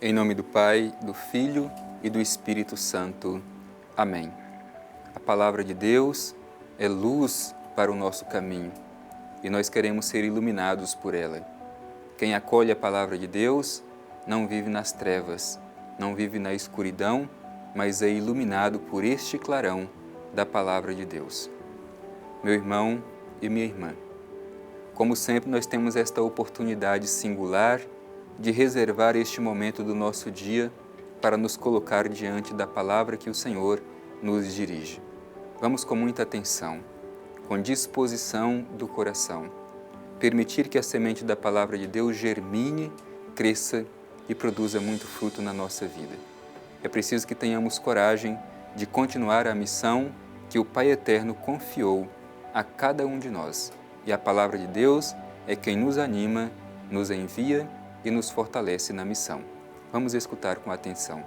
Em nome do Pai, do Filho e do Espírito Santo. Amém. A palavra de Deus é luz para o nosso caminho e nós queremos ser iluminados por ela. Quem acolhe a palavra de Deus não vive nas trevas, não vive na escuridão, mas é iluminado por este clarão da palavra de Deus. Meu irmão e minha irmã, como sempre nós temos esta oportunidade singular de reservar este momento do nosso dia para nos colocar diante da palavra que o Senhor nos dirige. Vamos com muita atenção, com disposição do coração, permitir que a semente da palavra de Deus germine, cresça e produza muito fruto na nossa vida. É preciso que tenhamos coragem de continuar a missão que o Pai Eterno confiou a cada um de nós. E a palavra de Deus é quem nos anima, nos envia e nos fortalece na missão. Vamos escutar com atenção.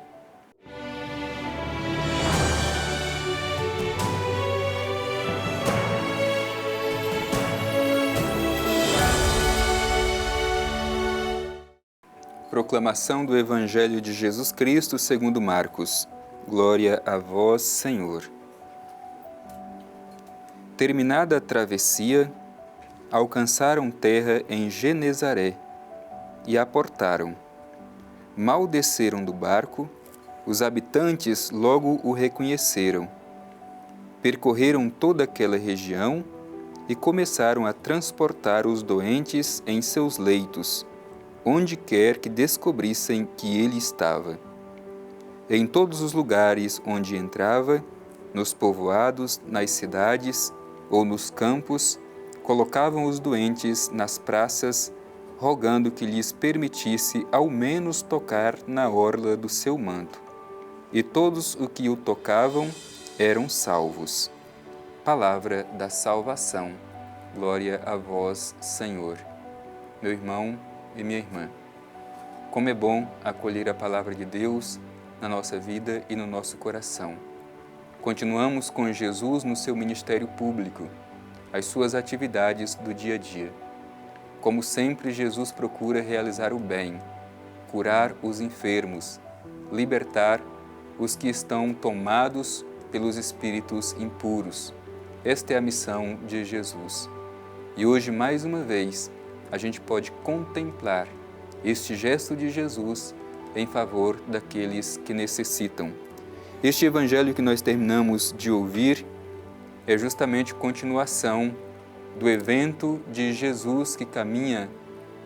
Proclamação do Evangelho de Jesus Cristo segundo Marcos. Glória a vós, Senhor. Terminada a travessia, alcançaram terra em Genezaré e aportaram. Mal desceram do barco, os habitantes logo o reconheceram. Percorreram toda aquela região e começaram a transportar os doentes em seus leitos, onde quer que descobrissem que ele estava. Em todos os lugares onde entrava, nos povoados, nas cidades ou nos campos, colocavam os doentes nas praças, rogando que lhes permitisse ao menos tocar na orla do seu manto. E todos os que o tocavam eram salvos. Palavra da salvação. Glória a vós, Senhor. Meu irmão e minha irmã, como é bom acolher a palavra de Deus na nossa vida e no nosso coração. Continuamos com Jesus no seu ministério público, as suas atividades do dia a dia. Como sempre, Jesus procura realizar o bem, curar os enfermos, libertar os que estão tomados pelos espíritos impuros. Esta é a missão de Jesus. E hoje, mais uma vez, a gente pode contemplar este gesto de Jesus em favor daqueles que necessitam. Este evangelho que nós terminamos de ouvir é justamente continuação do evento de Jesus que caminha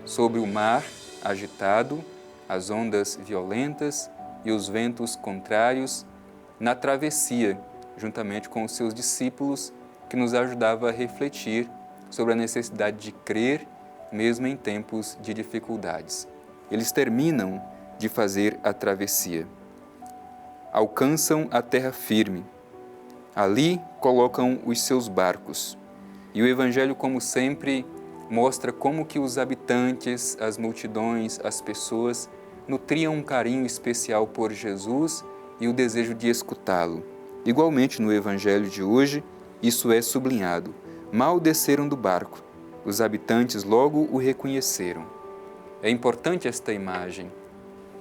sobre o mar agitado, as ondas violentas e os ventos contrários, na travessia, juntamente com os seus discípulos, que nos ajudava a refletir sobre a necessidade de crer, mesmo em tempos de dificuldades. Eles terminam de fazer a travessia. Alcançam a terra firme. Ali colocam os seus barcos. E o Evangelho, como sempre, mostra como que os habitantes, as multidões, as pessoas, nutriam um carinho especial por Jesus e o desejo de escutá-lo. Igualmente, no Evangelho de hoje, isso é sublinhado. Mal desceram do barco, os habitantes logo o reconheceram. É importante esta imagem.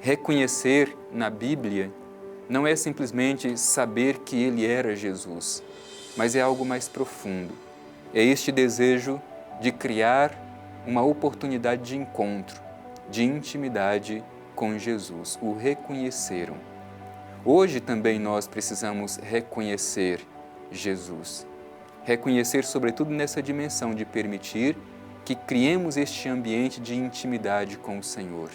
Reconhecer na Bíblia não é simplesmente saber que ele era Jesus, mas é algo mais profundo. É este desejo de criar uma oportunidade de encontro, de intimidade com Jesus. O reconheceram. Hoje também nós precisamos reconhecer Jesus. Reconhecer, sobretudo, nessa dimensão de permitir que criemos este ambiente de intimidade com o Senhor.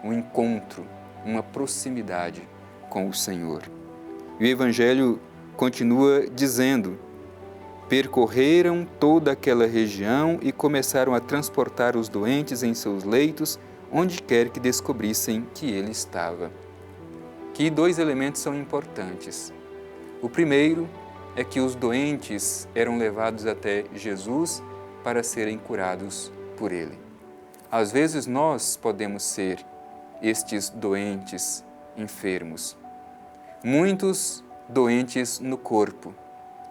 Um encontro, uma proximidade com o Senhor. E o Evangelho continua dizendo: percorreram toda aquela região e começaram a transportar os doentes em seus leitos, onde quer que descobrissem que ele estava. Aqui dois elementos são importantes. O primeiro é que os doentes eram levados até Jesus para serem curados por ele. Às vezes nós podemos ser estes doentes enfermos. Muitos doentes no corpo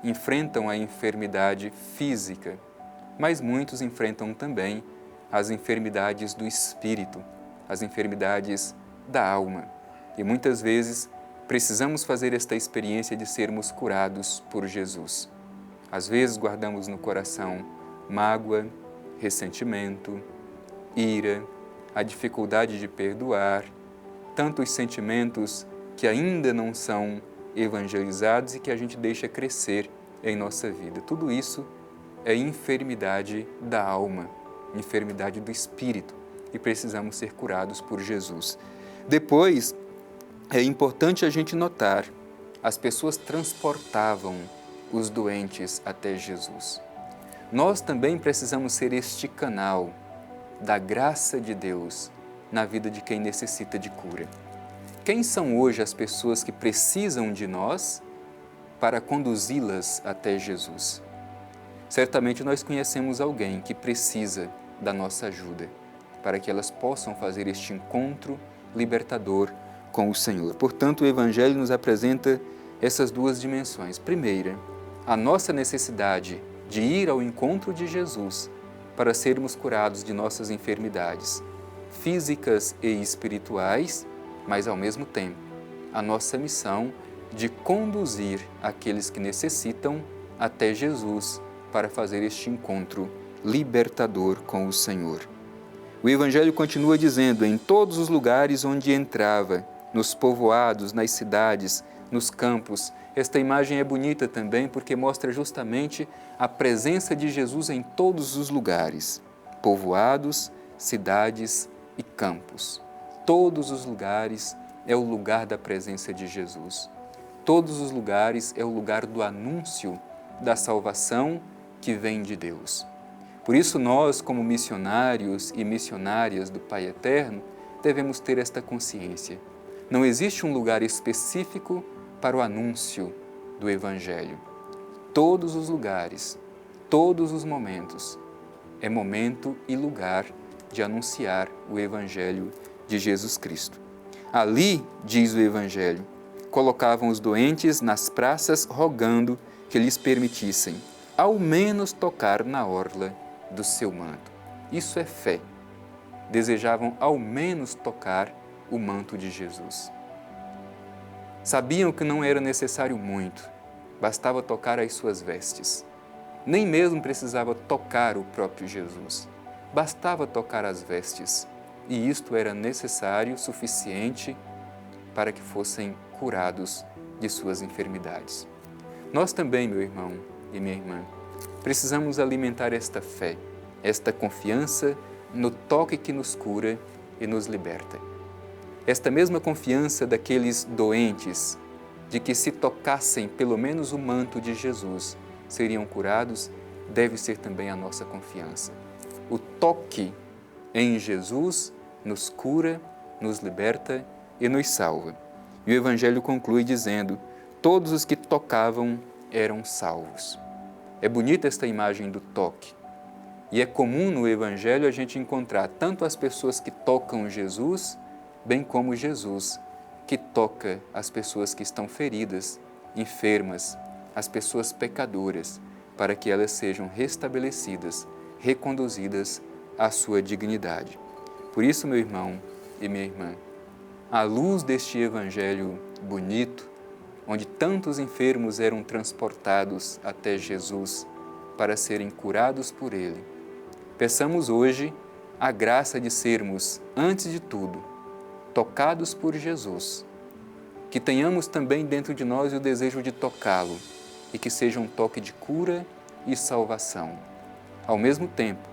enfrentam a enfermidade física, mas muitos enfrentam também as enfermidades do espírito, as enfermidades da alma. E muitas vezes precisamos fazer esta experiência de sermos curados por Jesus. Às vezes guardamos no coração mágoa, ressentimento, ira, a dificuldade de perdoar, tantos sentimentos que ainda não são evangelizados e que a gente deixa crescer em nossa vida. Tudo isso é enfermidade da alma, enfermidade do espírito, e precisamos ser curados por Jesus. Depois, é importante a gente notar, as pessoas transportavam os doentes até Jesus. Nós também precisamos ser este canal da graça de Deus na vida de quem necessita de cura. Quem são hoje as pessoas que precisam de nós para conduzi-las até Jesus? Certamente nós conhecemos alguém que precisa da nossa ajuda para que elas possam fazer este encontro libertador com o Senhor. Portanto, o Evangelho nos apresenta essas duas dimensões. Primeira, a nossa necessidade de ir ao encontro de Jesus para sermos curados de nossas enfermidades físicas e espirituais, mas ao mesmo tempo a nossa missão de conduzir aqueles que necessitam até Jesus para fazer este encontro libertador com o Senhor. O Evangelho continua dizendo: em todos os lugares onde entrava, nos povoados, nas cidades, nos campos. Esta imagem é bonita também porque mostra justamente a presença de Jesus em todos os lugares, povoados, cidades e campos. Todos os lugares é o lugar da presença de Jesus. Todos os lugares é o lugar do anúncio da salvação que vem de Deus. Por isso nós, como missionários e missionárias do Pai Eterno, devemos ter esta consciência. Não existe um lugar específico para o anúncio do Evangelho. Todos os lugares, todos os momentos, é momento e lugar de anunciar o Evangelho de Jesus Cristo. Ali, diz o Evangelho, colocavam os doentes nas praças rogando que lhes permitissem, ao menos tocar na orla do seu manto. Isso é fé. Desejavam ao menos tocar o manto de Jesus. Sabiam que não era necessário muito, bastava tocar as suas vestes. Nem mesmo precisava tocar o próprio Jesus, bastava tocar as vestes, e isto era necessário, suficiente, para que fossem curados de suas enfermidades. Nós também, meu irmão e minha irmã, precisamos alimentar esta fé, esta confiança no toque que nos cura e nos liberta. Esta mesma confiança daqueles doentes, de que se tocassem pelo menos o manto de Jesus, seriam curados, deve ser também a nossa confiança. O toque em Jesus nos cura, nos liberta e nos salva. E o Evangelho conclui dizendo: todos os que tocavam eram salvos. É bonita esta imagem do toque. E é comum no Evangelho a gente encontrar tanto as pessoas que tocam Jesus, bem como Jesus, que toca as pessoas que estão feridas, enfermas, as pessoas pecadoras, para que elas sejam restabelecidas, reconduzidas à sua dignidade. Por isso, meu irmão e minha irmã, à luz deste Evangelho bonito, onde tantos enfermos eram transportados até Jesus para serem curados por Ele, peçamos hoje a graça de sermos, antes de tudo, tocados por Jesus, que tenhamos também dentro de nós o desejo de tocá-lo e que seja um toque de cura e salvação. Ao mesmo tempo,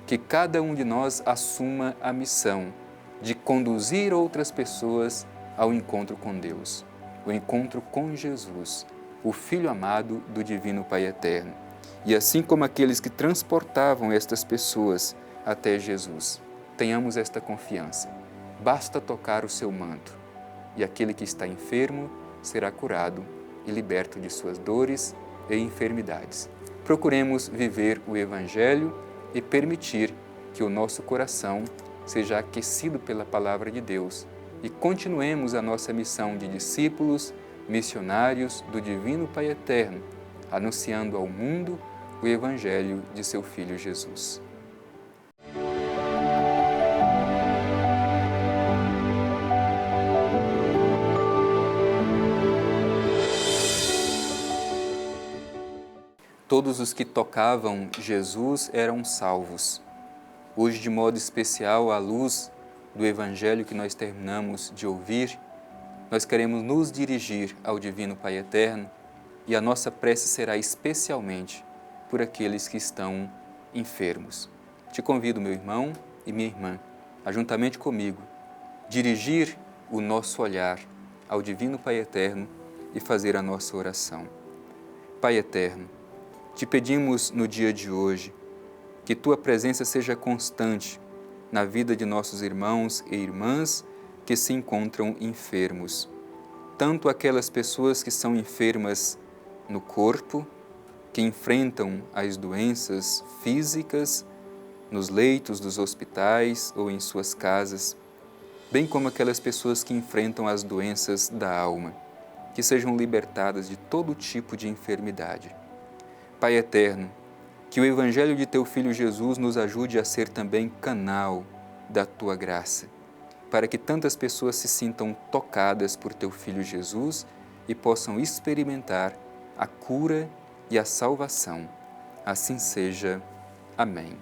que cada um de nós assuma a missão de conduzir outras pessoas ao encontro com Deus, o encontro com Jesus, o Filho amado do Divino Pai Eterno. E assim como aqueles que transportavam estas pessoas até Jesus, tenhamos esta confiança. Basta tocar o seu manto, e aquele que está enfermo será curado e liberto de suas dores e enfermidades. Procuremos viver o Evangelho e permitir que o nosso coração seja aquecido pela Palavra de Deus e continuemos a nossa missão de discípulos, missionários do Divino Pai Eterno, anunciando ao mundo o Evangelho de seu Filho Jesus. todos os que tocavam Jesus eram salvos. Hoje, de modo especial, à luz do Evangelho que nós terminamos de ouvir, nós queremos nos dirigir ao Divino Pai Eterno e a nossa prece será especialmente por aqueles que estão enfermos. Te convido, meu irmão e minha irmã, a juntamente comigo, dirigir o nosso olhar ao Divino Pai Eterno e fazer a nossa oração. Pai Eterno, te pedimos no dia de hoje que Tua presença seja constante na vida de nossos irmãos e irmãs que se encontram enfermos, tanto aquelas pessoas que são enfermas no corpo, que enfrentam as doenças físicas nos leitos dos hospitais ou em suas casas, bem como aquelas pessoas que enfrentam as doenças da alma, que sejam libertadas de todo tipo de enfermidade. Pai Eterno, que o Evangelho de Teu Filho Jesus nos ajude a ser também canal da Tua graça, para que tantas pessoas se sintam tocadas por Teu Filho Jesus e possam experimentar a cura e a salvação. Assim seja. Amém.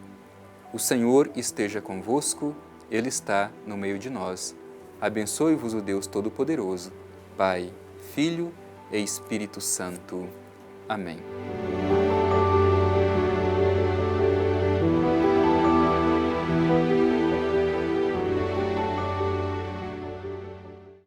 O Senhor esteja convosco, Ele está no meio de nós. Abençoe-vos o Deus Todo-Poderoso, Pai, Filho e Espírito Santo. Amém.